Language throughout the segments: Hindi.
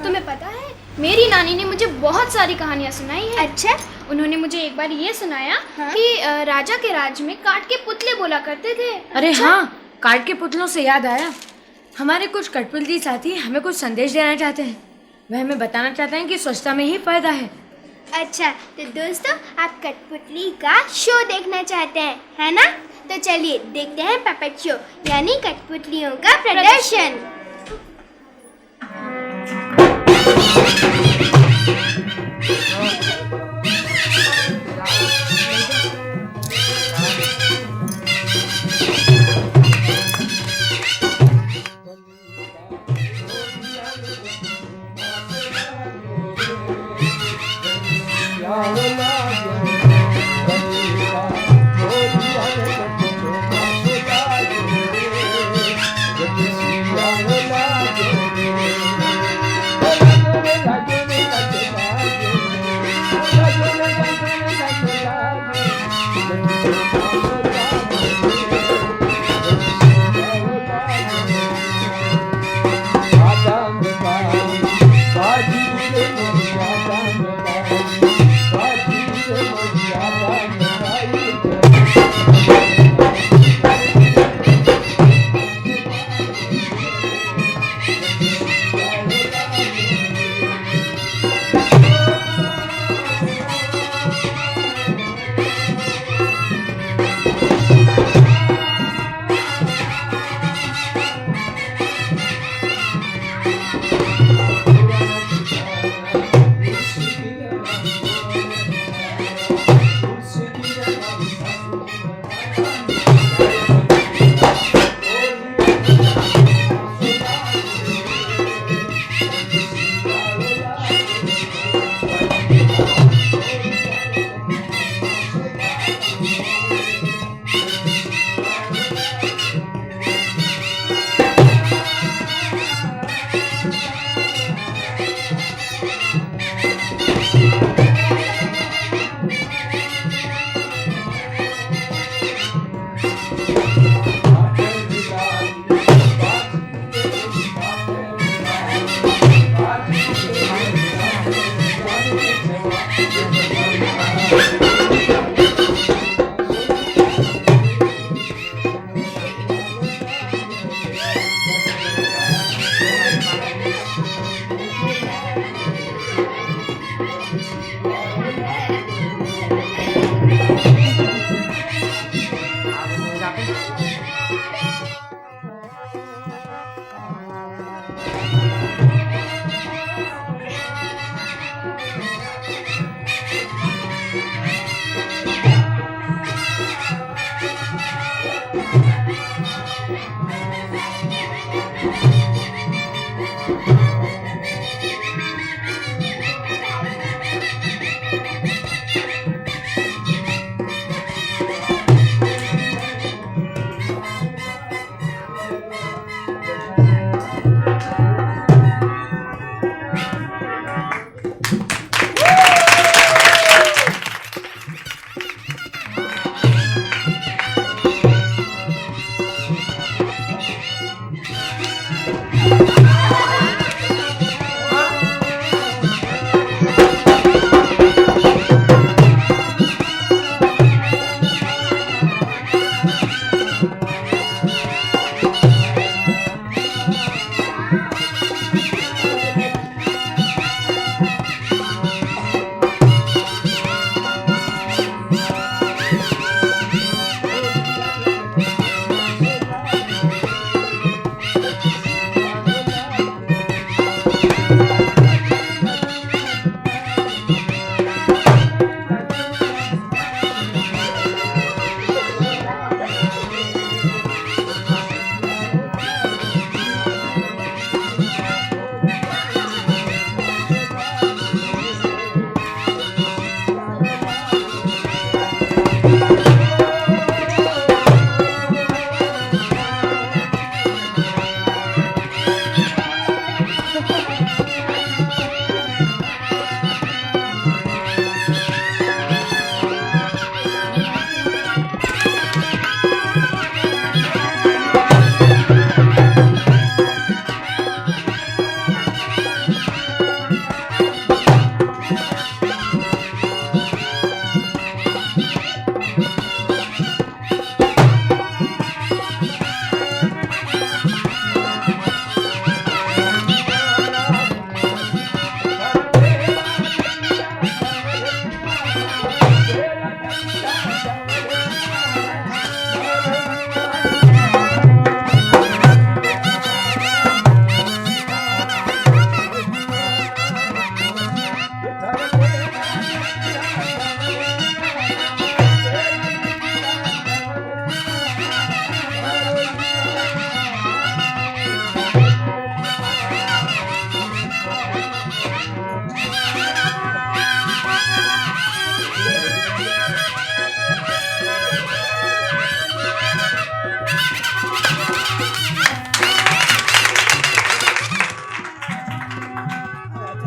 तुम्हें पता है, मेरी नानी ने मुझे बहुत सारी कहानियाँ सुनाई है। अच्छा? उन्होंने मुझे एक बार ये सुनाया कि राजा के राज में काठ के पुतले बोला करते थे। अरे हाँ, काठ के पुतलों से याद आया, हमारे कुछ कठपुतली साथी हमें कुछ संदेश देना चाहते हैं। वह हमें बताना चाहते हैं कि स्वच्छता में ही फायदा है। अच्छा, तो दोस्तों आप कठपुतली का शो देखना चाहते हैं, है ना? तो चलिए देखते हैं पपेट शो, यानी कठपुतलियों का प्रदर्शन।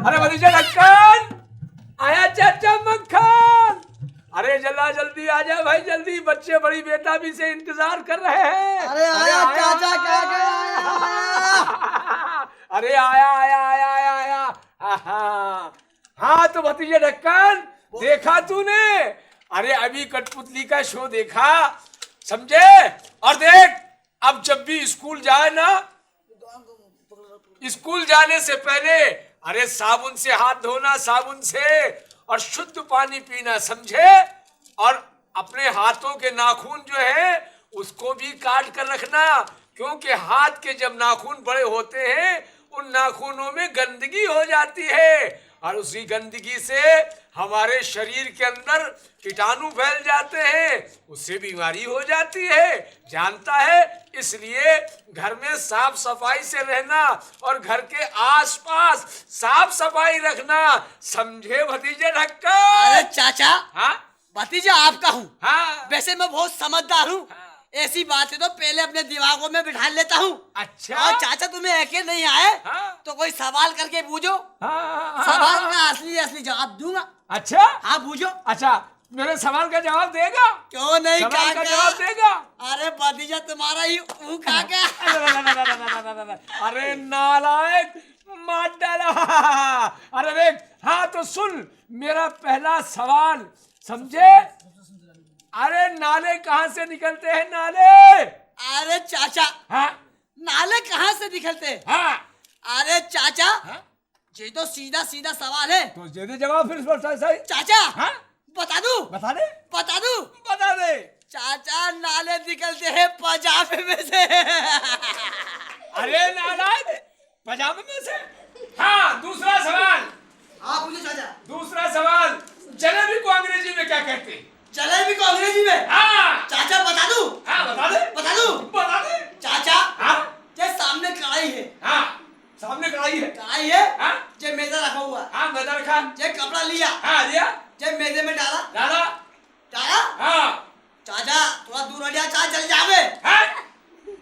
अरे भतीजा ढक्कन, आया चाचा मक्खन। अरे जल्ला जल्दी आ जा भाई, जल्दी, बच्चे बड़ी बेताबी से इंतजार कर रहे हैं। अरे आया चाचा, क्या क्या अरे आया आया आया आया आया। हाँ तो भतीजे ढक्कन, देखा तूने? अरे अभी कठपुतली का शो देखा, समझे? और देख, अब जब भी स्कूल जाए ना, स्कूल जाने से पहले अरे साबुन से हाथ धोना, साबुन से, और शुद्ध पानी पीना, समझे? और अपने हाथों के नाखून जो है उसको भी काट कर रखना, क्योंकि हाथ के जब नाखून बड़े होते हैं उन नाखूनों में गंदगी हो जाती है, और उसी गंदगी से हमारे शरीर के अंदर कीटाणु फैल जाते हैं, उससे बीमारी हो जाती है, जानता है? इसलिए घर में साफ सफाई से रहना और घर के आसपास साफ सफाई रखना, समझे भतीजे ढक्कन? अरे चाचा, हाँ भतीजा आपका हूँ। हाँ, वैसे मैं बहुत समझदार हूँ। ऐसी बातें तो पहले अपने दिमागों में बिठा लेता हूँ। अच्छा। और चाचा तुम्हें एके नहीं आए हाँ। तो कोई सवाल करके पूछो, हाँ, सवाल का असली असली जवाब दूंगा। अच्छा हाँ पूछो। अच्छा, मेरे सवाल का जवाब देगा? क्यों नहीं सवाल का काका? जवाब देगा? अरे भतीजा तुम्हारा ही हूँ काका। अरे नालायक, मार डाला। अरे देख, हाँ तो सुन मेरा पहला सवाल, समझे? अरे नाले कहाँ से निकलते हैं, नाले? अरे चाचा, हाँ नाले कहाँ से निकलते हैं? हाँ। अरे चाचा, हाँ? ये तो सीधा सीधा सवाल है। तो दे दे जवाब फिर सही। चाचा, हाँ? बता दूं? बता दे, बता दूं? बता दे। चाचा, नाले निकलते हैं पजामे में से। अरे नालायक, पजामे में से? हाँ, दूसरा सवाल। हाँ पूछो चाचा। दूसरा सवाल, जलेबी को अंग्रेजी में क्या कहते हैं? जलेबी को अंग्रेजी में? हाँ। चाचा बता दूं? हाँ बता दे, बता दूं? बता दे। चाचा, हाँ ये सामने कढ़ाई है। हाँ, सामने कढ़ाई है। कढ़ाई है। हाँ ये मैदा रखा हुआ है। हाँ, मैदा रखा। ये कपड़ा लिया। हाँ लिया। ये मैदे में डाला। डाला। डाला। हाँ। चाचा थोड़ा दूर हट जा, चाचा जल जावे। हाँ?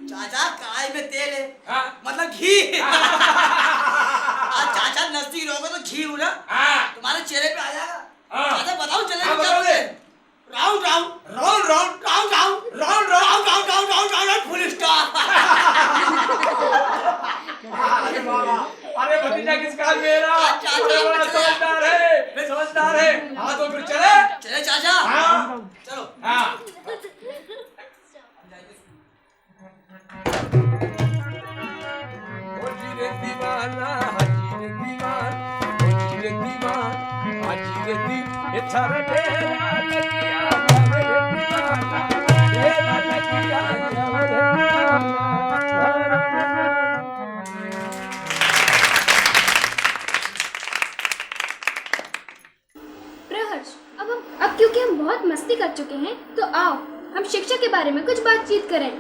चाचा कढ़ाई में तेल है, हाँ। मतलब घी। आज चाचा नजदीक रहोगे तो घी हूँ ना, हाँ। तुम्हारे चेहरे पे आ जाएगा। हाँ। चाचा बताओ जलेबी हाँ, क्या बताओ बोलते दे। हैं? Round round round round round round round round round round round round full stop. अरे बाबा, अरे भतीजा किसका? मेरा। चाचा, बड़ा समझदार है, समझदार है। हाँ तो फिर चले। चले चाचा। हाँ चलो। हाँ। हाजी रे दीवाना, हाजी रे दीवाना, हाजी रे दीवाना, हाजी रे दीवाना, ये थारा डेरा लगिया, थारा दीवाना, डेरा लगिया, थारा दीवाना। प्रहर्ष, अब क्योंकि हम बहुत मस्ती कर चुके हैं तो आओ हम शिक्षा के बारे में कुछ बातचीत करें।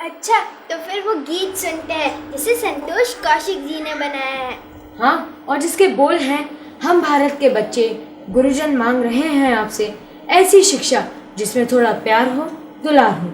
अच्छा, तो फिर वो गीत सुनते हैं जिसे संतोष कौशिक जी ने बनाया है। हाँ, और जिसके बोल हैं, हम भारत के बच्चे गुरुजन मांग रहे हैं आपसे ऐसी शिक्षा जिसमें थोड़ा प्यार हो, दुलार हो।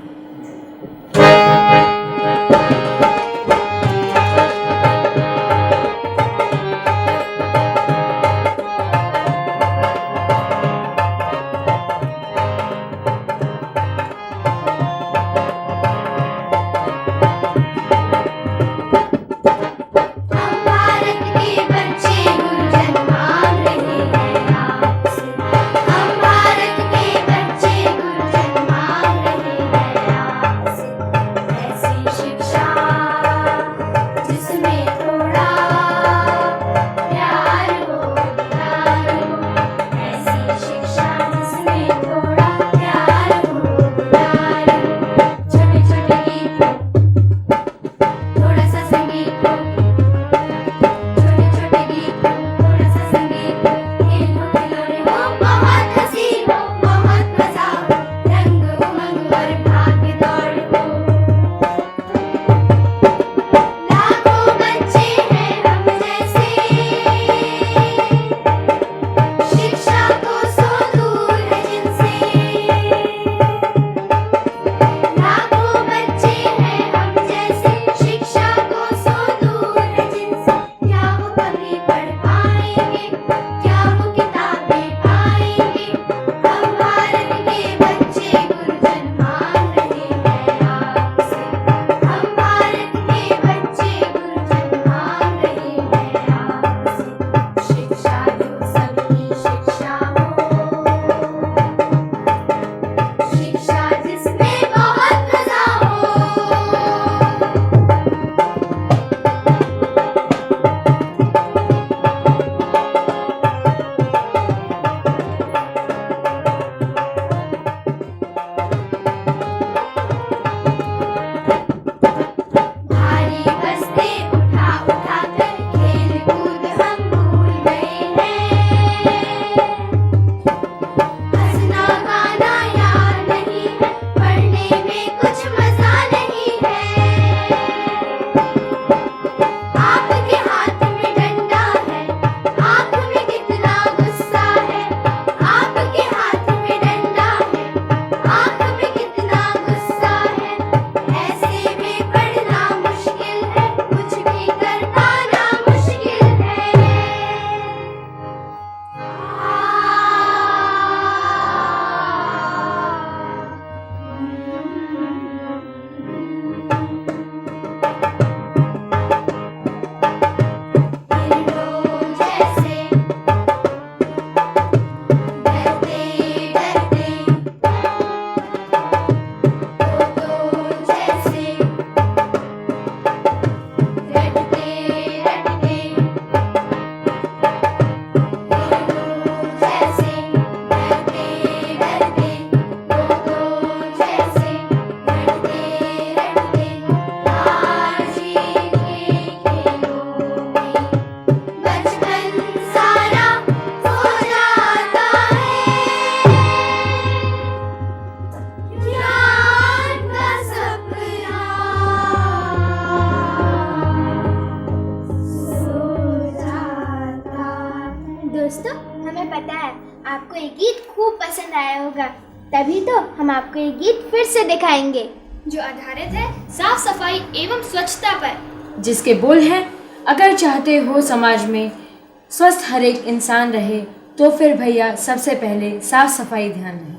दोस्तों, हमें पता है आपको ये गीत खूब पसंद आया होगा, तभी तो हम आपको ये गीत फिर से दिखाएंगे जो आधारित है साफ सफाई एवं स्वच्छता पर, जिसके बोल हैं, अगर चाहते हो समाज में स्वस्थ हर एक इंसान रहे तो फिर भैया सबसे पहले साफ सफाई ध्यान रहे।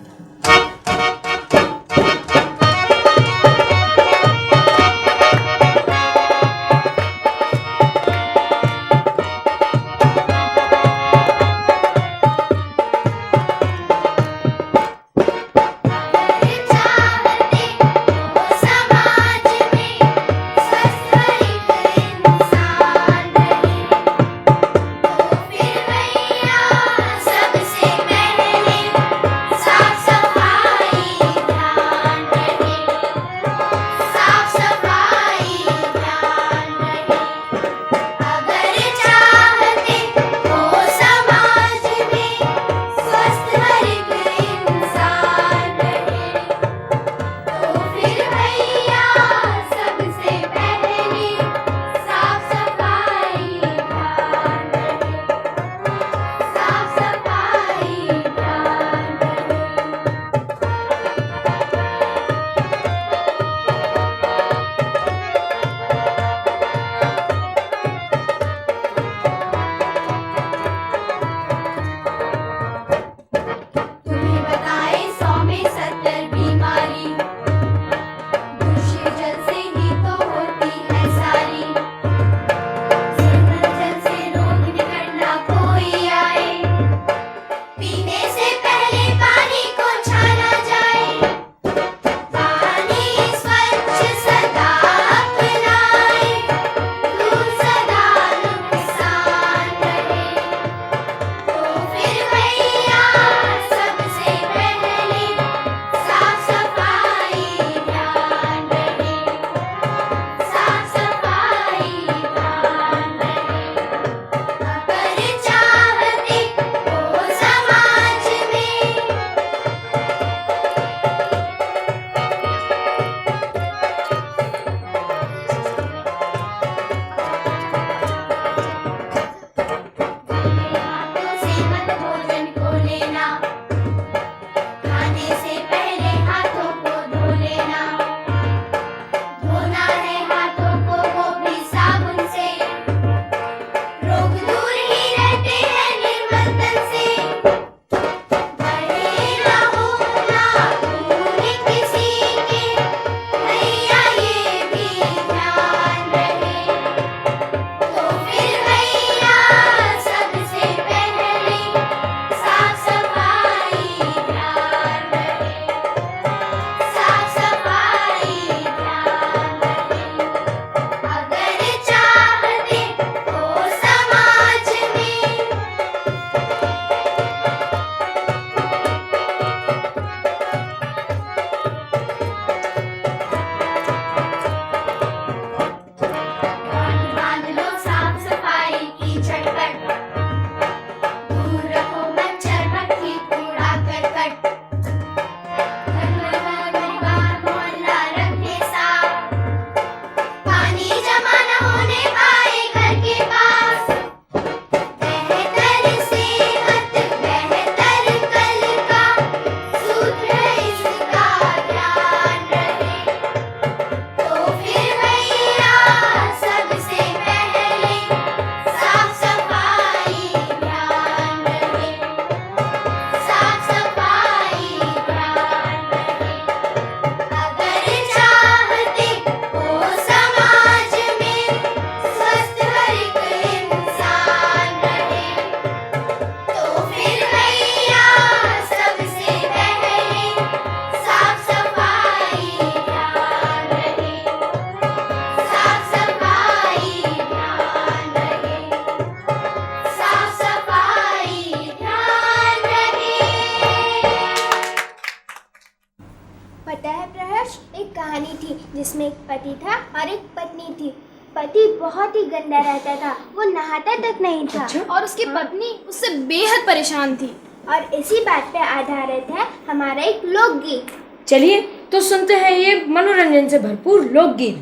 जिसमें एक पति था और एक पत्नी थी। पति बहुत ही गंदा रहता था, वो नहाता तक नहीं था। और उसकी पत्नी उससे बेहद परेशान थी। और इसी बात पे आधारित है हमारा एक लोकगीत। चलिए तो सुनते हैं ये मनोरंजन से भरपूर लोकगीत।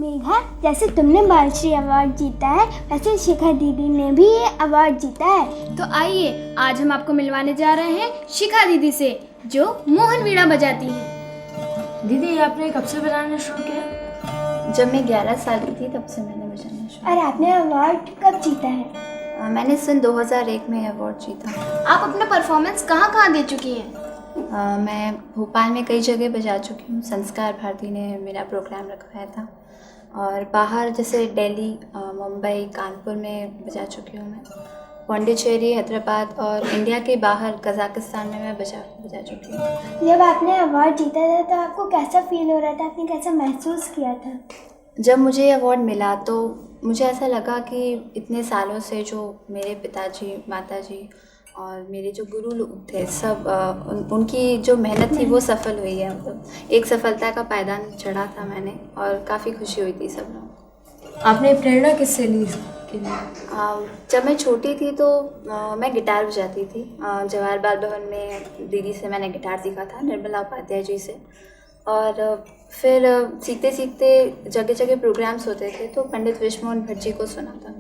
मेघा, जैसे तुमने बालश्री अवार्ड जीता है वैसे शिखा दीदी ने भी ये अवार्ड जीता है। तो आइए आज हम आपको मिलवाने जा रहे हैं शिखा दीदी से, जो मोहन वीणा बजाती हैं। दीदी आपने कब से बजाना शुरू किया? जब मैं 11 साल की थी तब से मैंने बजाना शुरू और आपने अवार्ड कब जीता है? मैंने सन 2001 में अवार्ड जीता। आप अपना परफॉर्मेंस कहाँ दे चुकी हैं? मैं भोपाल में कई जगह बजा चुकी हूँ। संस्कार भारती ने मेरा प्रोग्राम रखवाया था और बाहर जैसे दिल्ली, मुंबई, कानपुर में बजा चुकी हूँ मैं। पौंडीचेरी, हैदराबाद और इंडिया के बाहर कजाकिस्तान में मैं बजा चुकी हूँ। जब आपने अवार्ड जीता था तो आपको कैसा फील हो रहा था, आपने कैसा महसूस किया था? जब मुझे अवार्ड मिला तो मुझे ऐसा लगा कि इतने सालों से जो मेरे पिताजी, माताजी और मेरे जो गुरु लोग थे सब उनकी जो मेहनत थी वो सफल हुई है। मतलब एक सफलता का पायदान चढ़ा था मैंने और काफ़ी खुशी हुई थी सब लोग। आपने प्रेरणा किससे ली इसके लिए? जब मैं छोटी थी तो मैं गिटार बजाती थी। जवाहर बाल भवन में दीदी से मैंने गिटार सीखा था, निर्मला उपाध्याय जी से। और फिर सीखते सीखते जगह जगह प्रोग्राम्स होते थे तो पंडित विश्वमोहन भट्ट जी को सुना था,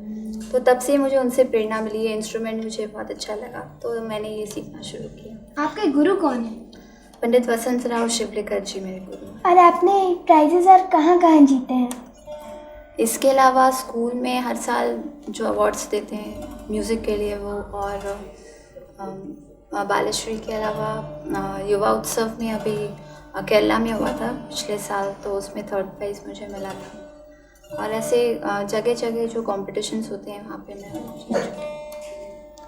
तो तब से मुझे उनसे प्रेरणा मिली। ये इंस्ट्रूमेंट मुझे बहुत अच्छा लगा तो मैंने ये सीखना शुरू किया। आपके गुरु कौन है? पंडित वसंतराव शिवलेकर जी मेरे गुरु हैं। और आपने प्राइजेस और कहाँ जीते हैं? इसके अलावा स्कूल में हर साल जो अवार्ड्स देते हैं म्यूज़िक के लिए वो, और बालेश्वरी के अलावा युवा उत्सव में अभी केरला में हुआ था पिछले साल, तो उसमें 3rd प्राइज़ मुझे मिला था। और ऐसे जगह जगह जो कॉम्पिटिशन्स होते हैं वहाँ पे मैं।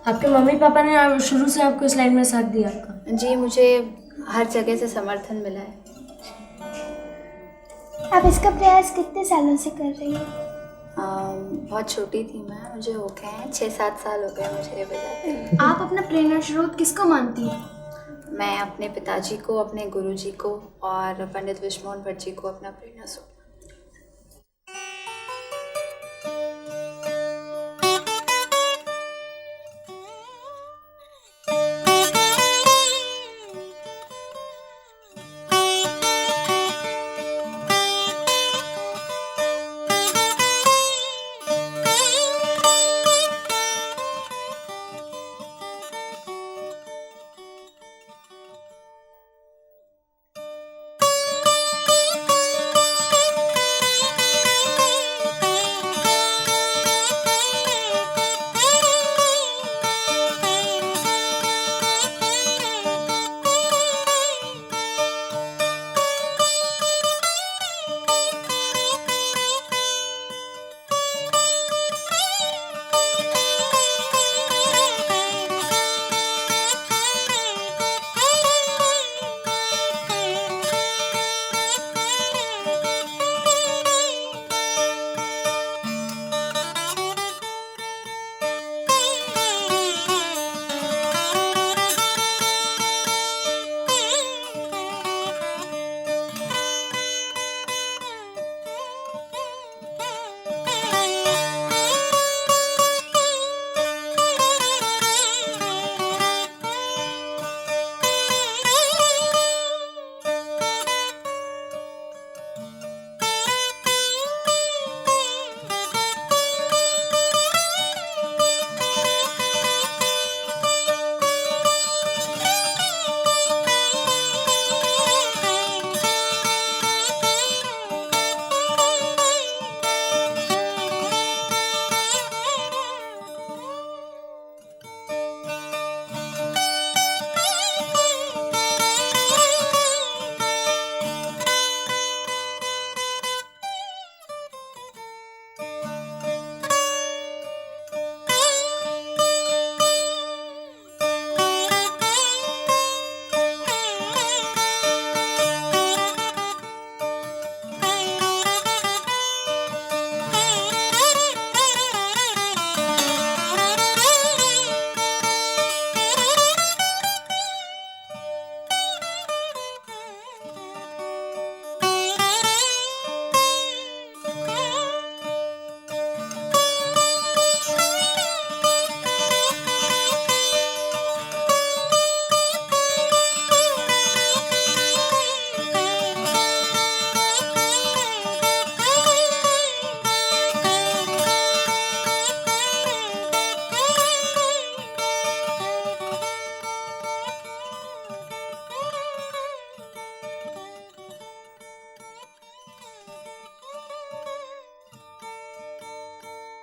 आपके मम्मी पापा ने शुरू से आपको इस लाइन में साथ दिया आपका? जी, मुझे हर जगह से समर्थन मिला है। आप इसका प्रयास कितने सालों से कर रही हैं? बहुत छोटी थी मैं, मुझे हो गए हैं 6-7 साल हो गए मुझे ये बजाते। आप अपना प्रेरणा स्रोत किसको मानती हैं? मैं अपने पिताजी को, अपने गुरुजी को और पंडित विश्वमोहन भट्ट जी को अपना प्रेरणा स्रोत